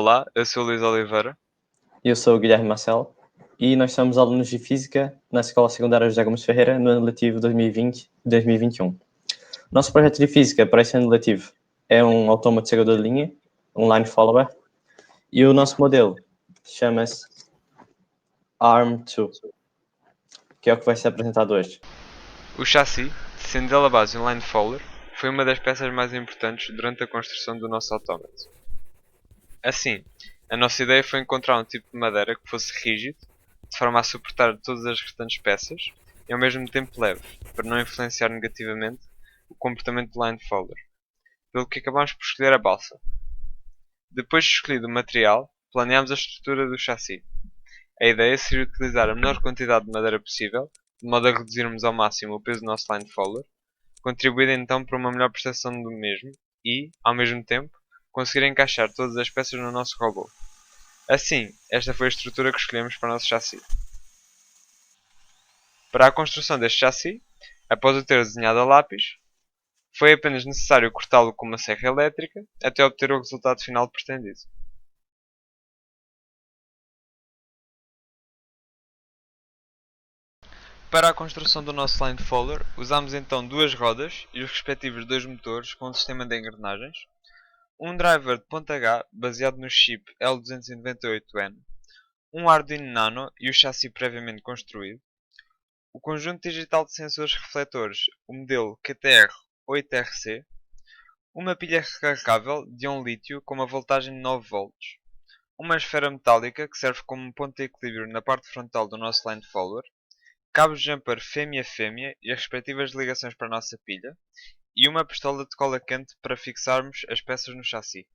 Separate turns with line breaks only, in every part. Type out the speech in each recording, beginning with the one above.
Olá, eu sou o Luís Oliveira.
Eu sou o Guilherme Marcelo e nós somos alunos de Física na Escola Secundária José Gomes Ferreira no ano letivo 2020-2021. Nosso projeto de Física para esse ano letivo é um autômato seguidor de linha, um line follower, e o nosso modelo chama-se ARM2, que é o que vai ser apresentado hoje.
O chassi, sendo ele a base um line follower, foi uma das peças mais importantes durante a construção do nosso autómato. Assim, a nossa ideia foi encontrar um tipo de madeira que fosse rígido, de forma a suportar todas as restantes peças, e ao mesmo tempo leve, para não influenciar negativamente o comportamento do line follower, pelo que acabamos por escolher a balsa. Depois de escolhido o material, planeámos a estrutura do chassi. A ideia seria utilizar a menor quantidade de madeira possível, de modo a reduzirmos ao máximo o peso do nosso line follower, contribuindo então para uma melhor prestação do mesmo e, ao mesmo tempo, conseguir encaixar todas as peças no nosso robô. Assim, esta foi a estrutura que escolhemos para o nosso chassi. Para a construção deste chassi, após o ter desenhado a lápis, foi apenas necessário cortá-lo com uma serra elétrica até obter o resultado final pretendido. Para a construção do nosso line follower, usámos então duas rodas e os respectivos dois motores com um sistema de engrenagens, um driver de ponta H baseado no chip L298N, um Arduino Nano e o chassi previamente construído, o conjunto digital de sensores refletores, o modelo KTR8RC, uma pilha recarregável de íon lítio com uma voltagem de 9 volts, uma esfera metálica que serve como ponto de equilíbrio na parte frontal do nosso line follower, cabos jumper fêmea-fêmea e as respectivas ligações para a nossa pilha, e uma pistola de cola quente para fixarmos as peças no chassi.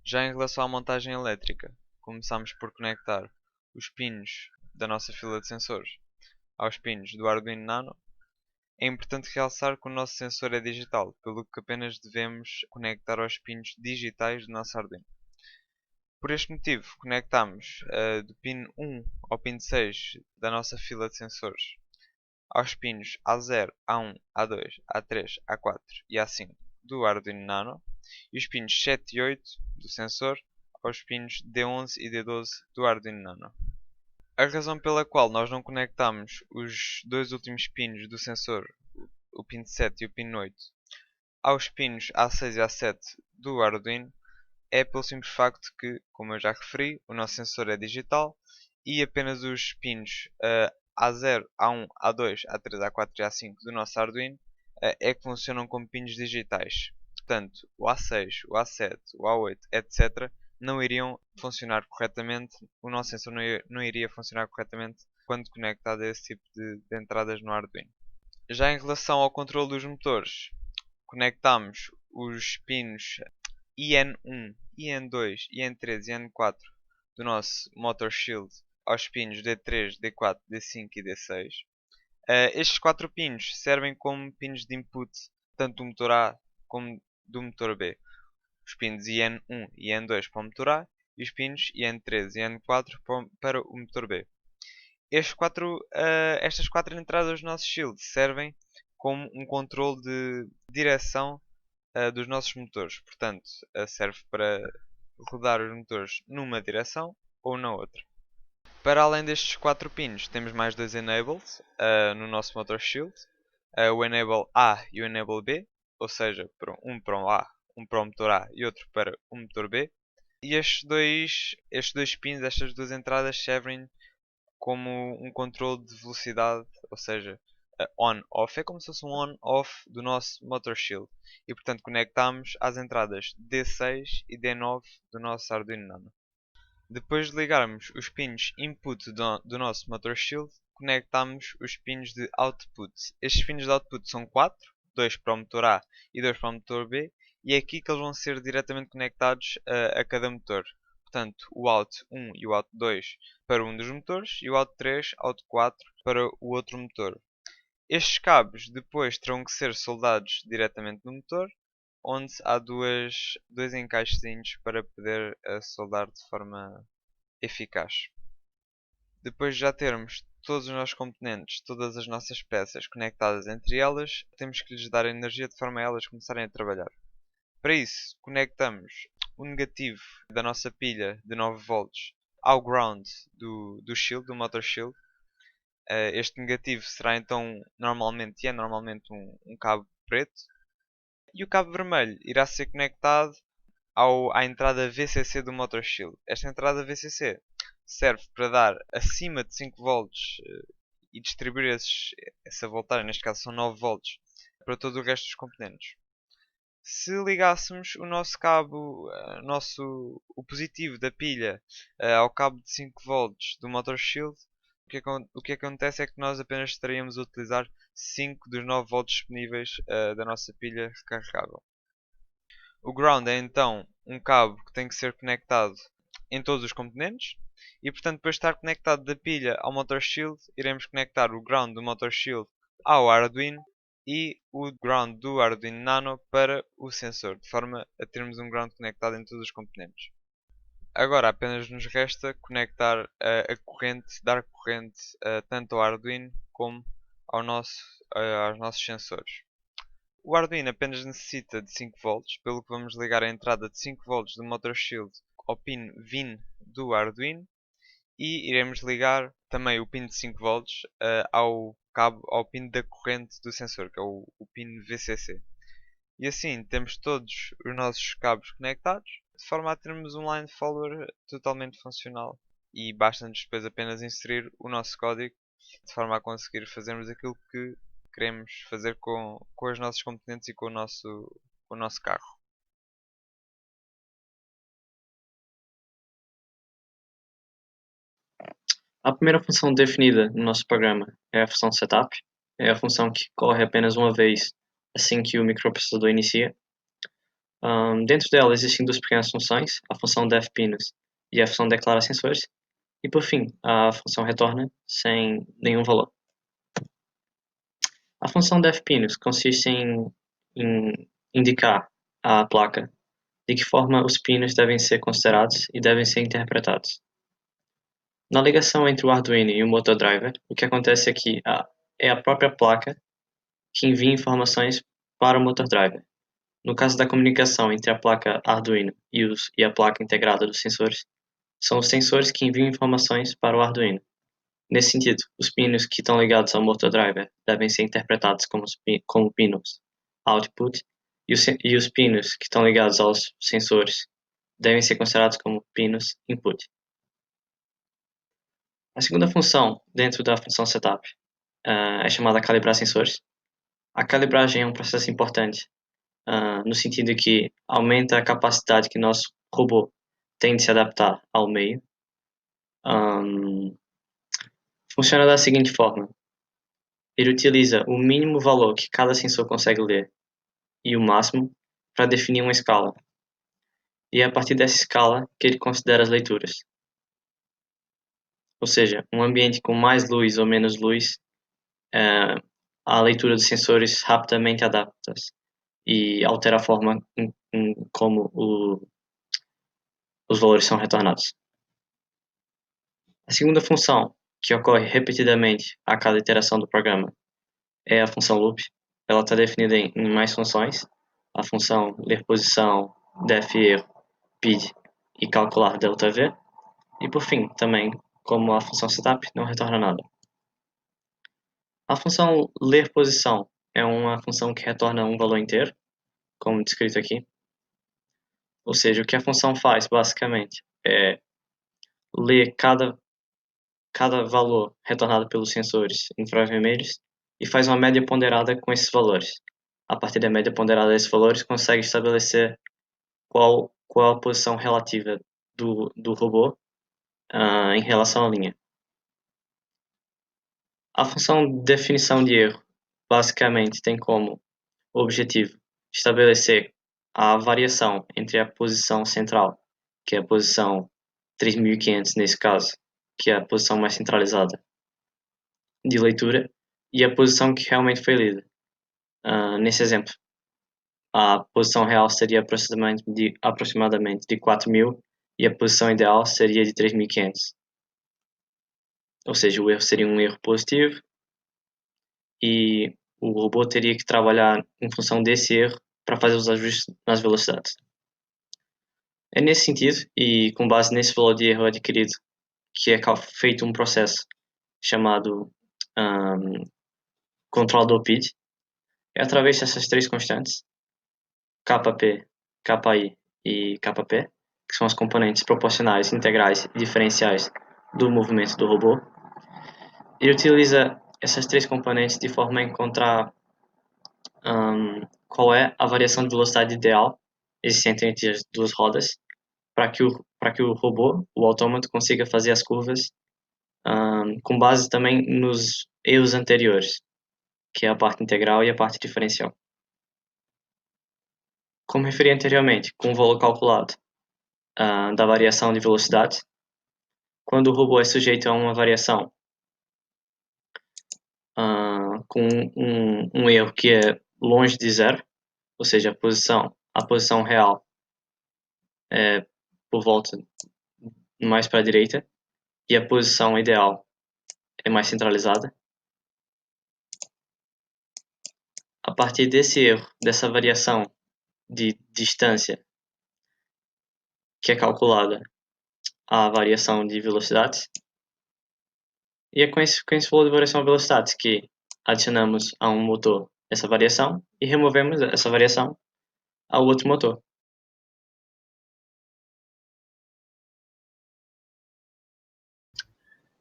Já em relação à montagem elétrica, começamos por conectar os pinos da nossa fila de sensores aos pinos do Arduino Nano. É importante realçar que o nosso sensor é digital, pelo que apenas devemos conectar aos pinos digitais do nosso Arduino. Por este motivo, conectamos do pino 1 ao pino 6 da nossa fila de sensores aos pinos A0, A1, A2, A3, A4 e A5 do Arduino Nano e os pinos 7 e 8 do sensor aos pinos D11 e D12 do Arduino Nano. A razão pela qual nós não conectamos os dois últimos pinos do sensor, o pino 7 e o pino 8, aos pinos A6 e A7 do Arduino é pelo simples facto que, como eu já referi, o nosso sensor é digital e apenas os pinos A0, A1, A2, A3, A4 e A5 do nosso Arduino é que funcionam como pinos digitais. Portanto, o A6, o A7, o A8, etc. não iriam funcionar corretamente, o nosso sensor não iria funcionar corretamente quando conectado a esse tipo de entradas no Arduino. Já em relação ao controle dos motores, conectamos os pinos IN1, IN2, IN3 e IN4 do nosso Motor Shield aos pinos D3, D4, D5 e D6. Estes 4 pinos servem como pinos de input tanto do motor A como do motor B. Os pinos IN1 e IN2 para o motor A e os pinos IN3 e IN4 para o motor B. Estas 4 entradas do nosso shield servem como um controle de direção dos nossos motores. Portanto, serve para rodar os motores numa direção ou na outra. Para além destes 4 pinos, temos mais dois enables no nosso motor shield. O enable A e o enable B, ou seja, um para o A, um para o motor A e outro para o motor B. E estes dois pins, estas duas entradas servem como um controle de velocidade, ou seja, on-off, é como se fosse um on-off do nosso motor shield. E portanto conectamos às entradas D6 e D9 do nosso Arduino Nano. Depois de ligarmos os pins input do nosso motor shield, conectamos os pins de output. Estes pins de output são 4, 2 para o motor A e 2 para o motor B, e é aqui que eles vão ser diretamente conectados a cada motor. Portanto, o out 1 e o out 2 para um dos motores e o out 3, out 4 para o outro motor. Estes cabos depois terão que ser soldados diretamente no motor, onde há dois encaixezinhos para poder soldar de forma eficaz. Depois de já termos todos os nossos componentes, todas as nossas peças conectadas entre elas, temos que lhes dar energia de forma a elas começarem a trabalhar. Para isso, conectamos o negativo da nossa pilha de 9 volts ao ground do shield, do motor shield. Este negativo será então normalmente um cabo preto, e o cabo vermelho irá ser conectada à entrada VCC do motor shield. Esta entrada VCC serve para dar acima de 5 volts e distribuir essa voltagem, neste caso são 9 volts, para todo o resto dos componentes. Se ligássemos o nosso cabo, o positivo da pilha, ao cabo de 5 volts do motor shield, o que acontece é que nós apenas estaríamos a utilizar 5 dos 9 volts disponíveis da nossa pilha recarregável. O ground é então um cabo que tem que ser conectado em todos os componentes, e portanto, depois de estar conectado da pilha ao motor shield, iremos conectar o ground do motor shield ao Arduino e o ground do Arduino Nano para o sensor, de forma a termos um ground conectado em todos os componentes. Agora apenas nos resta conectar a corrente, dar corrente tanto ao Arduino como aos nossos sensores. O Arduino apenas necessita de 5 volts, pelo que vamos ligar a entrada de 5 volts do motor shield ao pin VIN do Arduino, e iremos ligar também o pin de 5 volts ao pin da corrente do sensor, que é o pin VCC. E assim temos todos os nossos cabos conectados, de forma a termos um line follower totalmente funcional. E basta-nos depois apenas inserir o nosso código, de forma a conseguir fazermos aquilo que queremos fazer com os nossos componentes e com o nosso carro.
A primeira função definida no nosso programa é a função setup. É a função que corre apenas uma vez assim que o microprocessador inicia. Dentro dela existem duas pequenas funções, a função defPinus e a função declara sensores. E por fim, a função retorna sem nenhum valor. A função defPinus consiste em indicar à placa de que forma os pinos devem ser considerados e devem ser interpretados. Na ligação entre o Arduino e o motor driver, o que acontece é que é a própria placa que envia informações para o motor driver. No caso da comunicação entre a placa Arduino e a placa integrada dos sensores, são os sensores que enviam informações para o Arduino. Nesse sentido, os pinos que estão ligados ao motor driver devem ser interpretados como pinos output, e os pinos que estão ligados aos sensores devem ser considerados como pinos input. A segunda função dentro da função setup é chamada calibrar sensores. A calibragem é um processo importante no sentido que aumenta a capacidade que nosso robô tem de se adaptar ao meio. Funciona da seguinte forma: ele utiliza o mínimo valor que cada sensor consegue ler e o máximo para definir uma escala. E é a partir dessa escala que ele considera as leituras. Ou seja, um ambiente com mais luz ou menos luz, a leitura dos sensores rapidamente adapta-se e altera a forma em como os valores são retornados. A segunda função, que ocorre repetidamente a cada iteração do programa, é a função loop. Ela está definida em mais funções: a função ler posição, def erro, pid e calcular ΔV. E por fim, também, como a função setup, não retorna nada. A função ler posição é uma função que retorna um valor inteiro, como descrito aqui. Ou seja, o que a função faz basicamente é ler cada valor retornado pelos sensores infravermelhos e faz uma média ponderada com esses valores. A partir da média ponderada desses valores, consegue estabelecer qual a posição relativa do robô em relação à linha. A função de definição de erro basicamente tem como objetivo estabelecer a variação entre a posição central, que é a posição 3500 nesse caso, que é a posição mais centralizada de leitura, e a posição que realmente foi lida. Nesse exemplo, a posição real seria aproximadamente de 4000 e a posição ideal seria de 3500. Ou seja, o erro seria um erro positivo e o robô teria que trabalhar em função desse erro para fazer os ajustes nas velocidades. É nesse sentido, e com base nesse valor de erro adquirido, que é feito um processo chamado controlador PID. É através dessas três constantes, Kp, Ki e Kp, que são as componentes proporcionais, integrais e diferenciais do movimento do robô. Ele utiliza essas três componentes de forma a encontrar qual é a variação de velocidade ideal existente entre as duas rodas para que o robô, o autômato, consiga fazer as curvas com base também nos erros anteriores, que é a parte integral e a parte diferencial. Como referi anteriormente, com o valor calculado da variação de velocidade, quando o robô é sujeito a uma variação com um erro que é longe de zero, ou seja, a posição real é por volta mais para a direita e a posição ideal é mais centralizada. A partir desse erro, dessa variação de distância que é calculada a variação de velocidades, e é com esse valor de variação de velocidades que adicionamos a um motor essa variação e removemos essa variação ao outro motor.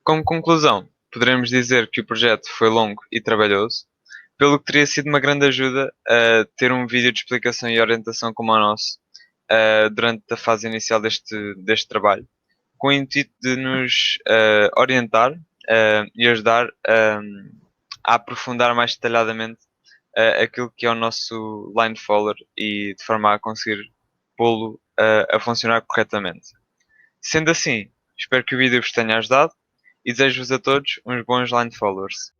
Como conclusão, poderemos dizer que o projeto foi longo e trabalhoso, pelo que teria sido uma grande ajuda a ter um vídeo de explicação e orientação como o nosso durante a fase inicial deste trabalho, com o intuito de nos orientar e ajudar a aprofundar mais detalhadamente aquilo que é o nosso line follower e de forma a conseguir pô-lo a funcionar corretamente. Sendo assim, espero que o vídeo vos tenha ajudado e desejo-vos a todos uns bons line followers.